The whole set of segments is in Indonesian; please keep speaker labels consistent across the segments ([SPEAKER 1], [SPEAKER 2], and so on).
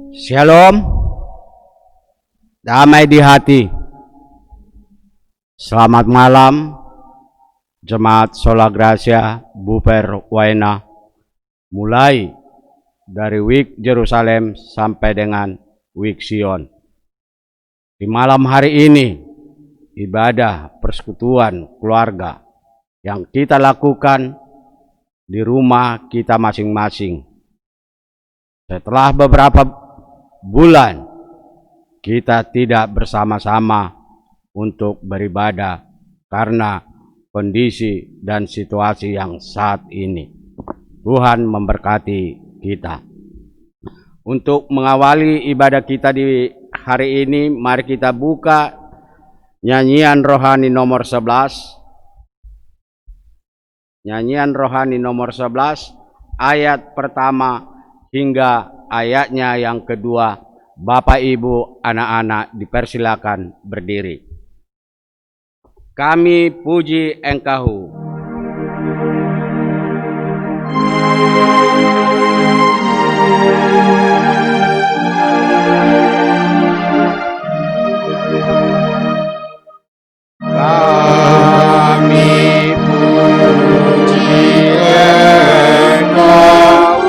[SPEAKER 1] Shalom, damai di hati. Selamat malam, Jemaat Sola Gracia Buper Waena. Mulai dari Week Jerusalem sampai dengan Week Sion. Di malam hari ini, ibadah persekutuan keluarga yang kita lakukan di rumah kita masing-masing. Setelah beberapa bulan kita tidak bersama-sama untuk beribadah karena kondisi dan situasi yang saat ini. Tuhan memberkati kita. Untuk mengawali ibadah kita di hari ini, mari kita buka nyanyian rohani nomor 11. Nyanyian rohani nomor 11, ayat pertama hingga ayatnya yang kedua. Bapak, Ibu, anak-anak dipersilakan berdiri. Kami puji Engkau. Kami puji Engkau,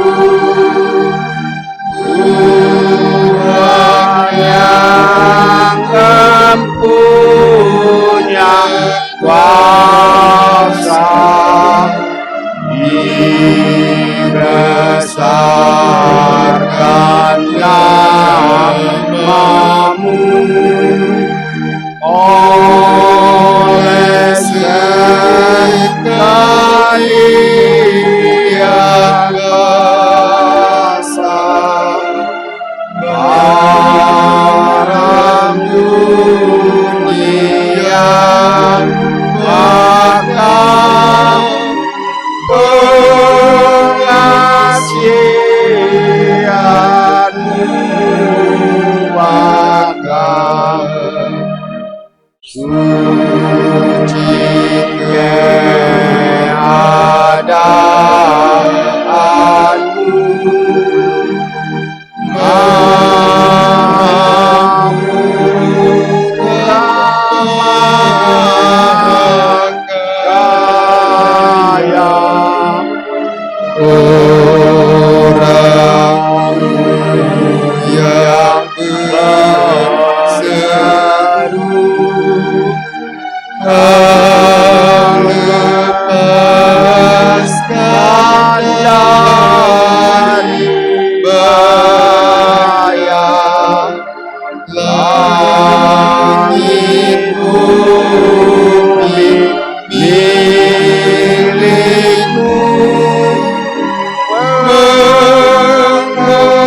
[SPEAKER 1] Tuhan yang mempunyai kuasa, dibesarkan namamu oleh sekali yang kuasa. Barang dunia bahkan pengasihanmu bahkan suci keadaanmu, namamu telah kaya, orang yang berseru lepaskan dari bahaya, langit bumi milikmu,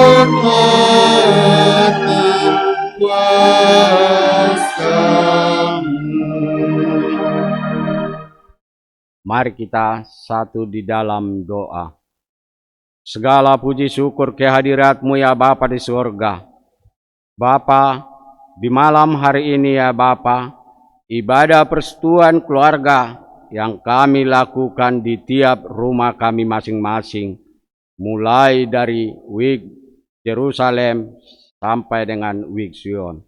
[SPEAKER 1] menghormati kuasamu. Mari kita satu di dalam doa. Segala puji syukur kehadirat-Mu ya Bapa di surga. Bapa, di malam hari ini ya Bapa, ibadah persekutuan keluarga yang kami lakukan di tiap rumah kami masing-masing, mulai dari Week Jerusalem sampai dengan Week Sion.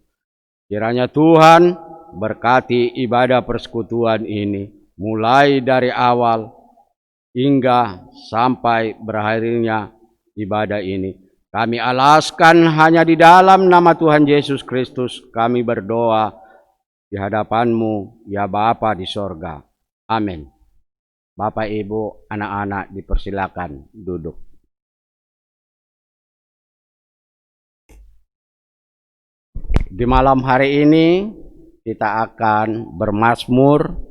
[SPEAKER 1] Kiranya Tuhan berkati ibadah persekutuan ini, mulai dari awal hingga sampai berakhirnya ibadah ini. Kami alaskan hanya di dalam nama Tuhan Yesus Kristus kami berdoa di hadapan-Mu ya Bapa di sorga. Amin. Bapak, Ibu, anak-anak dipersilakan duduk. Di malam hari ini kita akan bermazmur.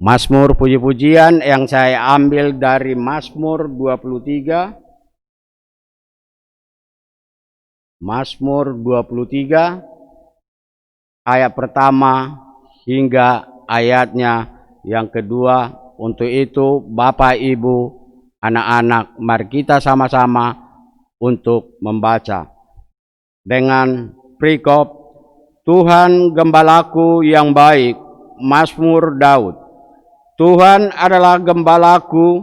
[SPEAKER 1] Mazmur puji-pujian yang saya ambil dari Mazmur 23. Mazmur 23 ayat pertama hingga ayatnya yang kedua. Untuk itu Bapak, Ibu, anak-anak, mari kita sama-sama untuk membaca dengan perikop Tuhan gembalaku yang baik. Mazmur Daud. Tuhan adalah gembalaku,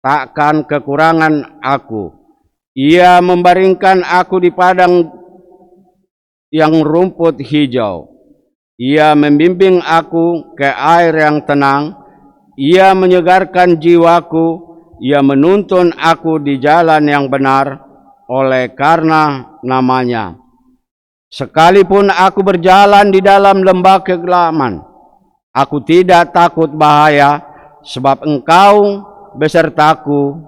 [SPEAKER 1] takkan kekurangan aku. Ia membaringkan aku di padang yang rumput hijau. Ia membimbing aku ke air yang tenang. Ia menyegarkan jiwaku. Ia menuntun aku di jalan yang benar oleh karena namanya. Sekalipun aku berjalan di dalam lembah kegelapan, aku tidak takut bahaya, sebab Engkau besertaku.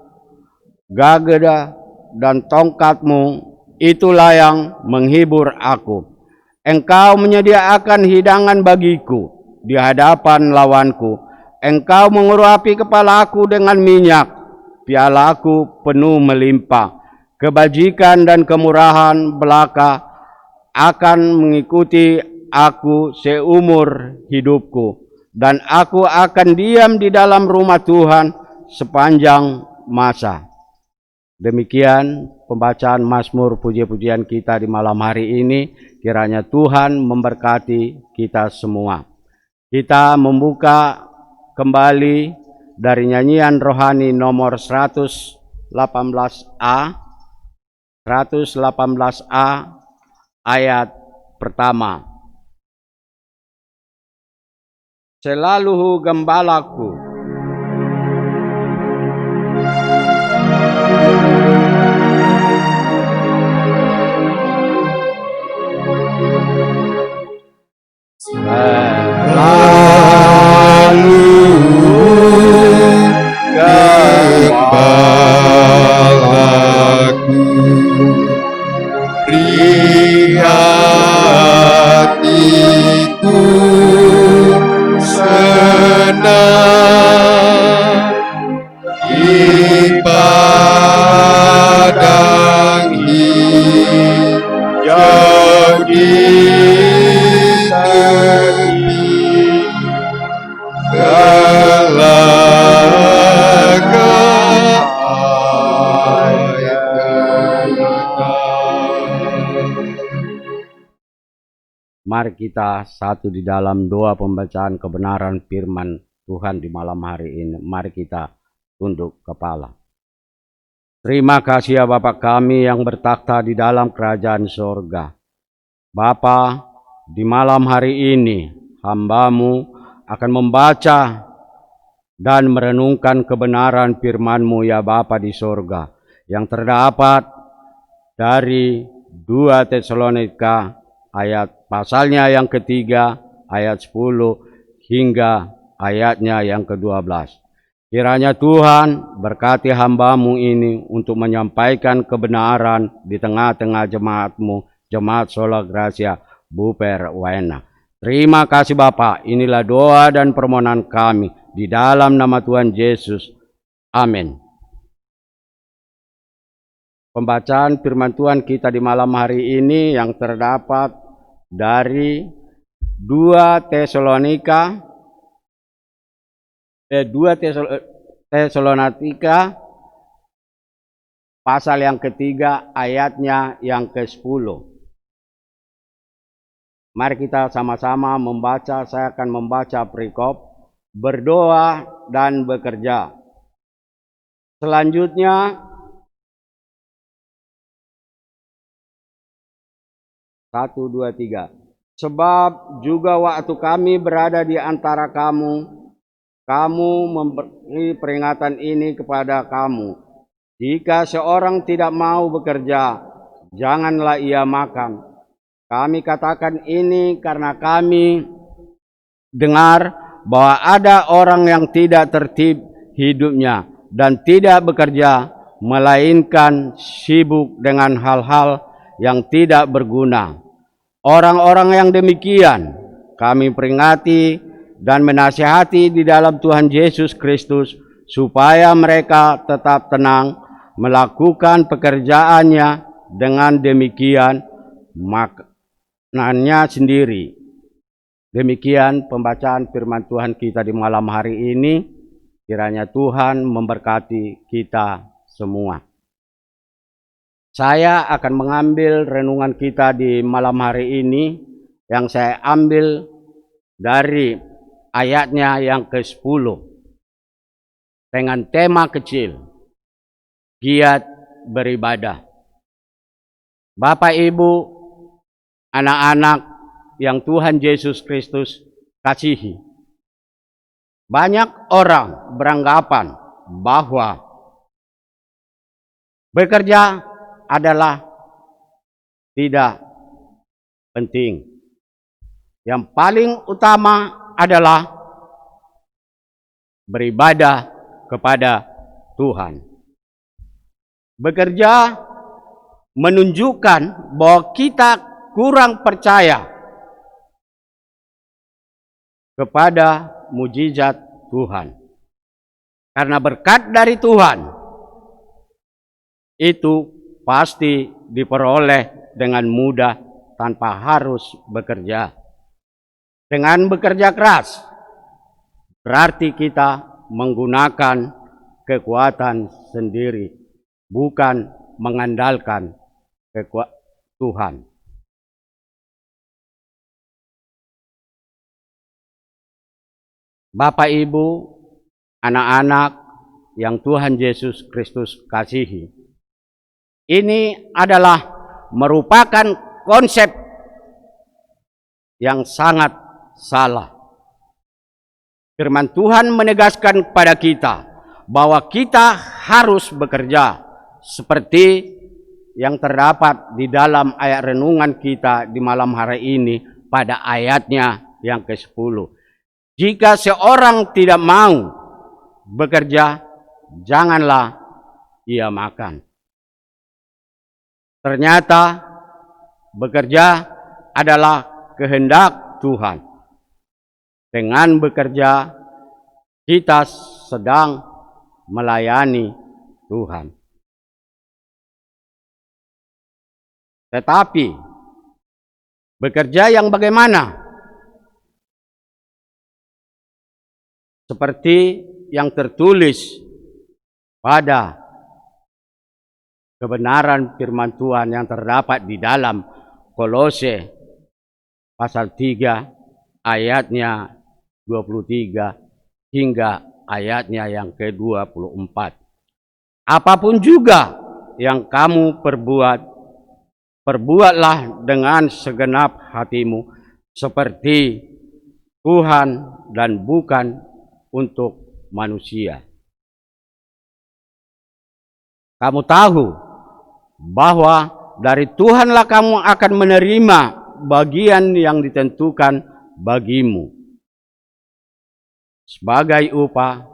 [SPEAKER 1] Gagada dan tongkatmu itulah yang menghibur aku. Engkau menyediakan hidangan bagiku di hadapan lawanku. Engkau mengurapi kepalaku dengan minyak, pialaku penuh melimpah. Kebajikan dan kemurahan belaka akan mengikuti aku seumur hidupku, dan aku akan diam di dalam rumah Tuhan sepanjang masa. Demikian pembacaan Mazmur puji-pujian kita di malam hari ini. Kiranya Tuhan memberkati kita semua. Kita membuka kembali dari nyanyian rohani nomor 118A. 118A ayat pertama. Selalu gembalaku.
[SPEAKER 2] Gembalaku, beri hatiku senang di padang hijau di tepi telaga air tenang.
[SPEAKER 1] Mari kita satu di dalam doa pembacaan kebenaran firman Tuhan di malam hari ini. Mari kita tunduk kepala. Terima kasih ya Bapa kami yang bertakhta di dalam kerajaan sorga. Bapa, di malam hari ini hamba-Mu akan membaca dan merenungkan kebenaran firman-Mu ya Bapa di sorga, yang terdapat dari 2 Tesalonika ayat pasalnya yang ketiga, ayat 10 hingga ayatnya yang ke-12. Kiranya Tuhan berkati hamba-Mu ini untuk menyampaikan kebenaran di tengah-tengah jemaat-Mu, Jemaat Sola Gracia Buper Waena. Terima kasih Bapa, inilah doa dan permohonan kami di dalam nama Tuhan Yesus. Amin. Pembacaan firman Tuhan kita di malam hari ini yang terdapat dari 2 Tesalonika pasal yang ketiga ayatnya yang ke-10. Mari kita sama-sama membaca. Saya akan membaca perikop berdoa dan bekerja. Selanjutnya 1, 2, 3. Sebab juga waktu kami berada di antara kamu, kamu memberi peringatan ini kepada kamu. Jika seorang tidak mau bekerja, janganlah ia makan. Kami katakan ini karena kami dengar bahwa ada orang yang tidak tertib hidupnya dan tidak bekerja, melainkan sibuk dengan hal-hal yang tidak berguna. Orang-orang yang demikian kami peringati dan menasihati di dalam Tuhan Yesus Kristus, supaya mereka tetap tenang melakukan pekerjaannya. Dengan demikian makanannya sendiri. Demikian pembacaan firman Tuhan kita di malam hari ini. Kiranya Tuhan memberkati kita semua. Saya akan mengambil renungan kita di malam hari ini yang saya ambil dari ayatnya yang ke-10 dengan tema kecil, giat beribadah. Bapak, Ibu, anak-anak yang Tuhan Yesus Kristus kasihi, banyak orang beranggapan bahwa bekerja adalah tidak penting. Yang paling utama adalah beribadah kepada Tuhan. Bekerja menunjukkan bahwa kita kurang percaya kepada mujizat Tuhan. Karena berkat dari Tuhan itu pasti diperoleh dengan mudah tanpa harus bekerja. Dengan bekerja keras, berarti kita menggunakan kekuatan sendiri, bukan mengandalkan Tuhan. Bapak, Ibu, anak-anak yang Tuhan Yesus Kristus kasihi, ini adalah merupakan konsep yang sangat salah. Firman Tuhan menegaskan kepada kita bahwa kita harus bekerja seperti yang terdapat di dalam ayat renungan kita di malam hari ini pada ayatnya yang ke-10. Jika seorang tidak mau bekerja, janganlah ia makan. Ternyata bekerja adalah kehendak Tuhan. Dengan bekerja, kita sedang melayani Tuhan. Tetapi, bekerja yang bagaimana? Seperti yang tertulis pada kebenaran firman Tuhan yang terdapat di dalam Kolose pasal 3 ayatnya 23 hingga ayatnya yang ke-24. Apapun juga yang kamu perbuat, perbuatlah dengan segenap hatimu seperti Tuhan dan bukan untuk manusia. Kamu tahu bahwa dari Tuhanlah kamu akan menerima bagian yang ditentukan bagimu. Sebagai upah,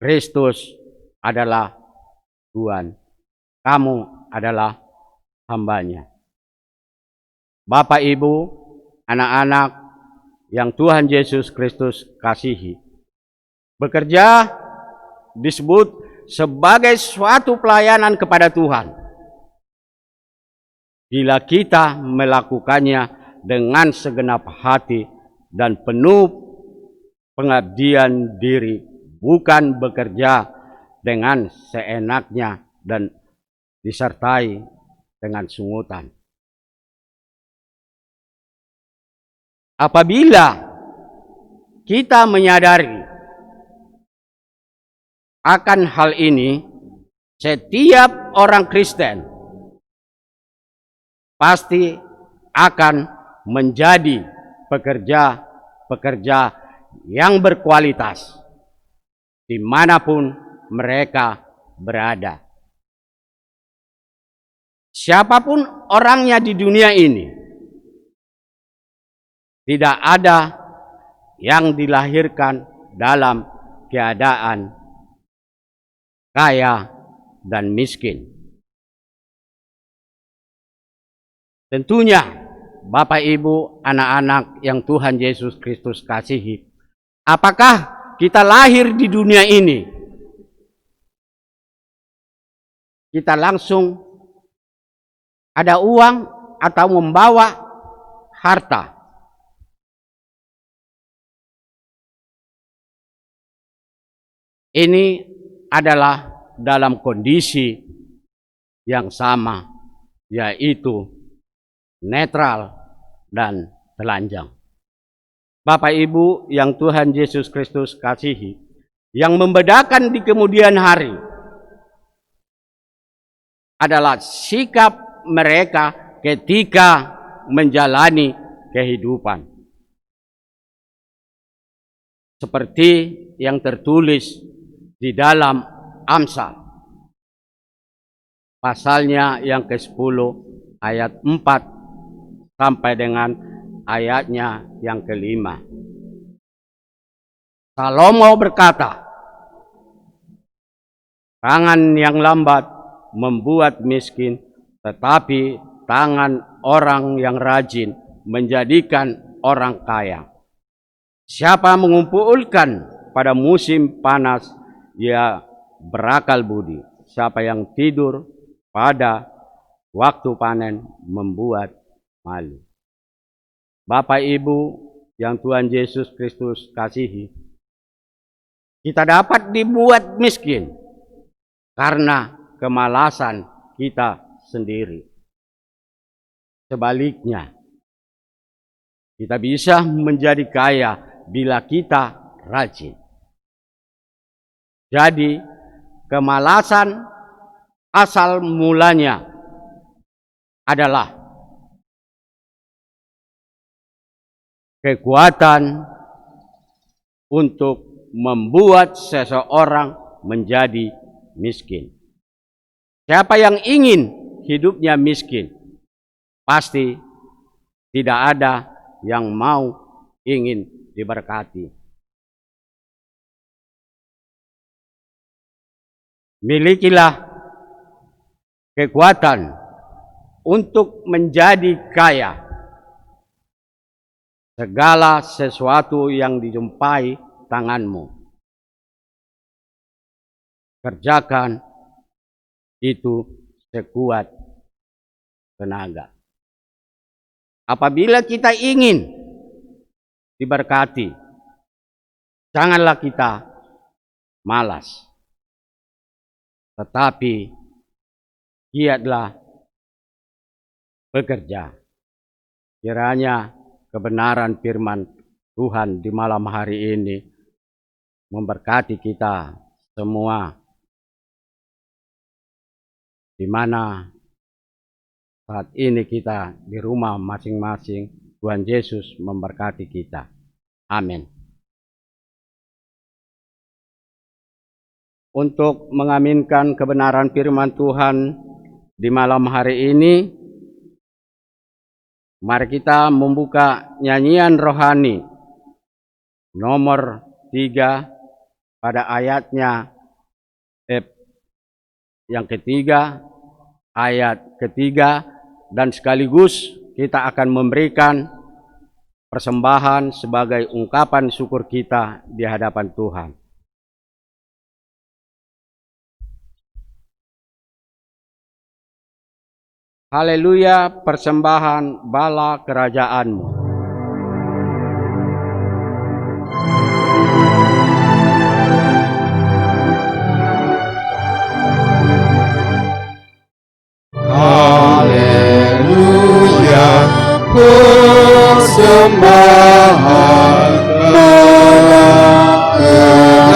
[SPEAKER 1] Kristus adalah Tuhan. Kamu adalah hambanya. Bapak, Ibu, anak-anak yang Tuhan Yesus Kristus kasihi, bekerja disebut sebagai suatu pelayanan kepada Tuhan. Bila kita melakukannya dengan segenap hati dan penuh pengabdian diri, bukan bekerja dengan seenaknya dan disertai dengan sungutan. Apabila kita menyadari akan hal ini, setiap orang Kristen pasti akan menjadi pekerja-pekerja yang berkualitas dimanapun mereka berada. Siapapun orangnya di dunia ini, tidak ada yang dilahirkan dalam keadaan kaya dan miskin. Tentunya Bapak, Ibu, anak-anak yang Tuhan Yesus Kristus kasihi, apakah kita lahir di dunia ini, kita langsung ada uang atau membawa harta? Ini adalah dalam kondisi yang sama, yaitu netral dan telanjang. Bapak, Ibu yang Tuhan Yesus Kristus kasihi, yang membedakan di kemudian hari adalah sikap mereka ketika menjalani kehidupan. Seperti yang tertulis di dalam Amsal, pasalnya yang ke-10 ayat 4 sampai dengan ayatnya yang ke-5. Salomo berkata, tangan yang lambat membuat miskin, tetapi tangan orang yang rajin menjadikan orang kaya. Siapa mengumpulkan pada musim panas, ia berakal budi. Siapa yang tidur pada waktu panen membuat malu. Bapak Ibu yang Tuhan Yesus Kristus kasihi, kita dapat dibuat miskin karena kemalasan kita sendiri. Sebaliknya, kita bisa menjadi kaya bila kita rajin. Jadi, kemalasan asal mulanya adalah kekuatan untuk membuat seseorang menjadi miskin. Siapa yang ingin hidupnya miskin, pasti tidak ada yang mau ingin diberkati. Milikilah kekuatan untuk menjadi kaya. Segala sesuatu yang dijumpai tanganmu, kerjakan itu sekuat tenaga. Apabila kita ingin diberkati, janganlah kita malas, tetapi giatlah bekerja. Kiranya kebenaran firman Tuhan di malam hari ini memberkati kita semua, di mana saat ini kita di rumah masing-masing. Tuhan Yesus memberkati kita. Amin. Untuk mengaminkan kebenaran firman Tuhan di malam hari ini, mari kita membuka nyanyian rohani nomor 3 pada ayatnya yang ketiga, ayat ketiga, dan sekaligus kita akan memberikan persembahan sebagai ungkapan syukur kita di hadapan Tuhan. Haleluya, persembahan bala kerajaan-Mu.
[SPEAKER 2] Haleluya, persembahan bala kerajaan-Mu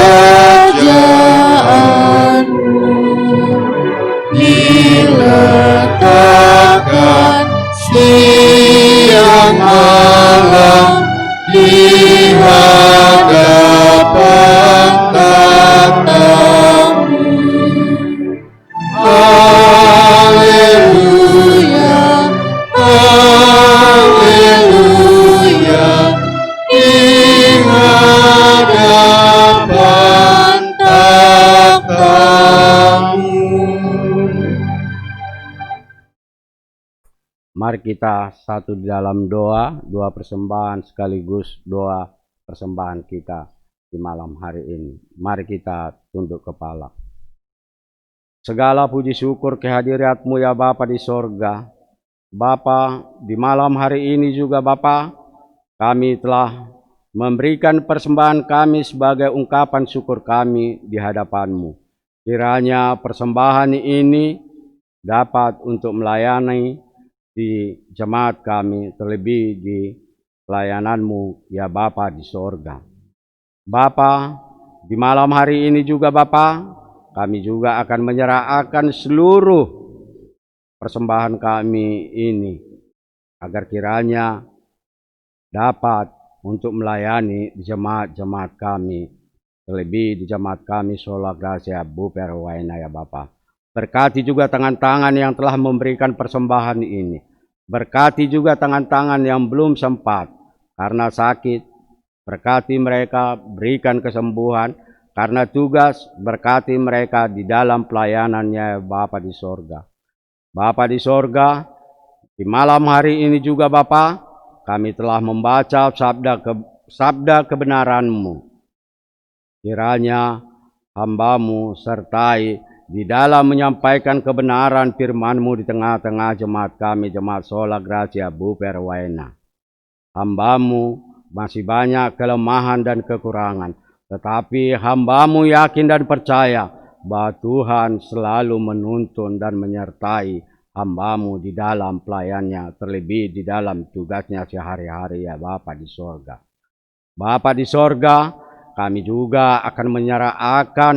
[SPEAKER 2] diletakkan siang malam di hadapan tatamu. Haleluya, haleluya, di hadapan tatamu.
[SPEAKER 1] Mari kita satu di dalam doa persembahan sekaligus doa persembahan kita di malam hari ini. Mari kita tunduk kepala. Segala puji syukur kehadirat-Mu ya Bapa di sorga. Bapa, di malam hari ini juga Bapa, kami telah memberikan persembahan kami sebagai ungkapan syukur kami di hadapan-Mu. Kiranya persembahan ini dapat untuk melayani di jemaat kami, terlebih di pelayanan-Mu ya Bapa di sorga. Bapa, di malam hari ini juga Bapa, kami juga akan menyerahkan seluruh persembahan kami ini, agar kiranya dapat untuk melayani jemaat-jemaat kami, terlebih di jemaat kami Sola Gracia Buper Waena ya Bapa. Berkati juga tangan-tangan yang telah memberikan persembahan ini. Berkati juga tangan-tangan yang belum sempat karena sakit. Berkati mereka, berikan kesembuhan karena tugas. Berkati mereka di dalam pelayanannya Bapa di sorga. Bapa di sorga, di malam hari ini juga Bapa, kami telah membaca sabda kebenaran-Mu. Kiranya hamba-Mu sertai di dalam menyampaikan kebenaran firman-Mu di tengah-tengah jemaat kami, jemaat Sola Gracia Buper Waena. Hamba-Mu masih banyak kelemahan dan kekurangan, tetapi hamba-Mu yakin dan percaya bahwa Tuhan selalu menuntun dan menyertai hamba-Mu di dalam pelayannya, terlebih di dalam tugasnya sehari-hari ya Bapa di sorga. Bapa di sorga, kami juga akan menyerahkan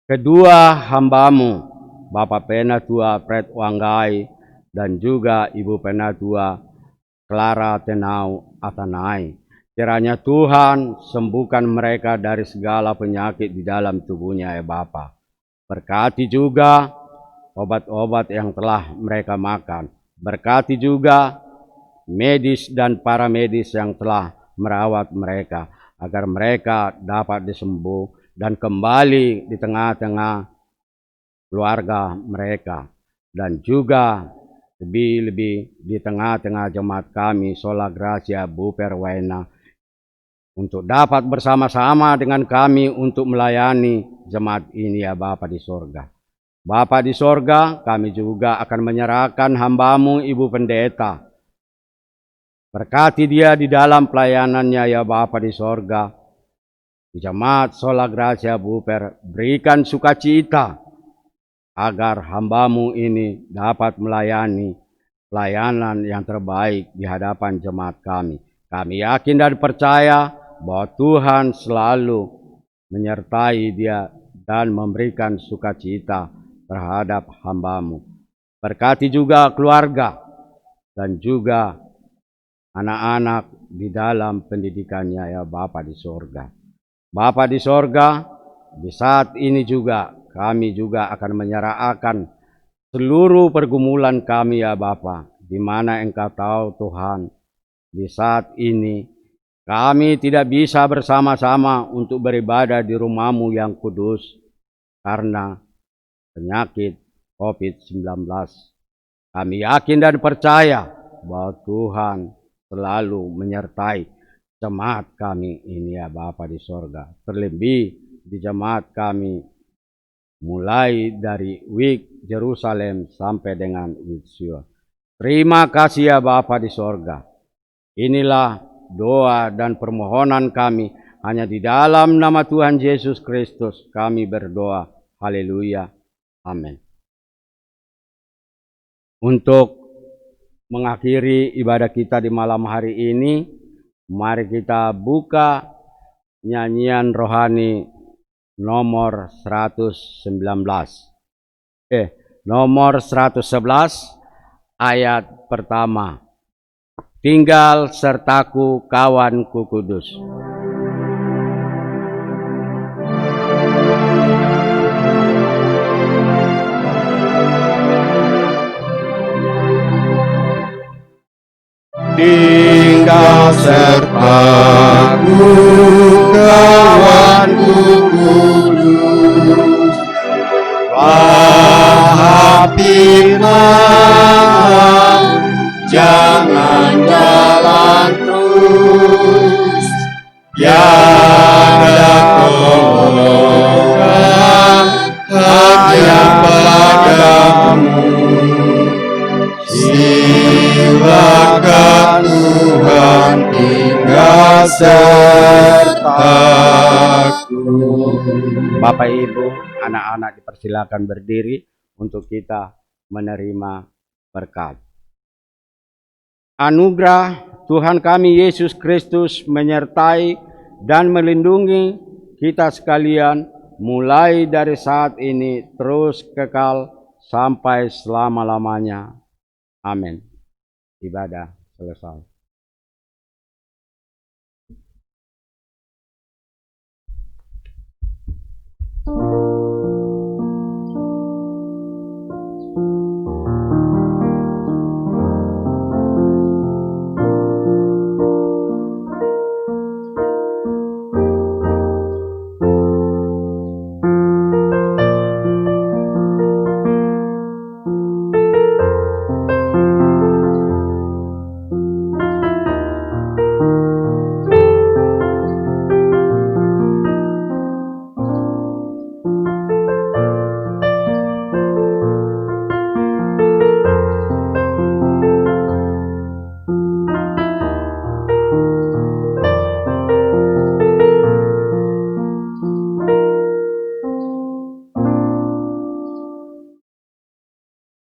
[SPEAKER 1] kedua hamba-Mu, Bapak Penatua Fred Wanggai dan juga Ibu Penatua Clara Tenau Atanai. Kiranya Tuhan sembuhkan mereka dari segala penyakit di dalam tubuhnya ya Bapa. Berkati juga obat-obat yang telah mereka makan. Berkati juga medis dan para medis yang telah merawat mereka, agar mereka dapat disembuh dan kembali di tengah-tengah keluarga mereka. Dan juga lebih-lebih di tengah-tengah jemaat kami Sola Gracia Buper Waena, untuk dapat bersama-sama dengan kami untuk melayani jemaat ini ya Bapa di sorga. Bapa di sorga, kami juga akan menyerahkan hamba-Mu Ibu Pendeta. Berkati dia di dalam pelayanannya ya Bapa di sorga. Di jemaat Sola Gracia Buper, berikan sukacita agar hamba-Mu ini dapat melayani pelayanan yang terbaik di hadapan jemaat kami. Kami yakin dan percaya bahwa Tuhan selalu menyertai dia dan memberikan sukacita terhadap hamba-Mu. Berkati juga keluarga dan juga anak-anak di dalam pendidikannya ya Bapa di sorga. Bapa di sorga, di saat ini juga kami juga akan menyerahkan seluruh pergumulan kami ya Bapa, di mana Engkau tahu Tuhan, di saat ini kami tidak bisa bersama-sama untuk beribadah di rumah-Mu yang kudus karena penyakit COVID-19. Kami yakin dan percaya bahwa Tuhan selalu menyertai jemaat kami ini ya Bapa di sorga. Terlebih di jemaat kami mulai dari Week Jerusalem sampai dengan Week Sion. Terima kasih ya Bapa di sorga. Inilah doa dan permohonan kami, hanya di dalam nama Tuhan Yesus Kristus kami berdoa. Haleluya. Amin. Untuk mengakhiri ibadah kita di malam hari ini, mari kita buka nyanyian rohani nomor 119. Nomor 111 ayat pertama. Tinggal sertaku kawanku kudus.
[SPEAKER 2] Tinggal sertaku kawanku kudus, paham firman, jangan jalan terus, tiada tolongan hanya padamu. Silakan Tuhan tinggal sertaku.
[SPEAKER 1] Bapak Ibu, anak-anak dipersilakan berdiri untuk kita menerima berkat. Anugerah Tuhan kami Yesus Kristus menyertai dan melindungi kita sekalian mulai dari saat ini terus kekal sampai selama-lamanya. Amin. Ibadah selesai.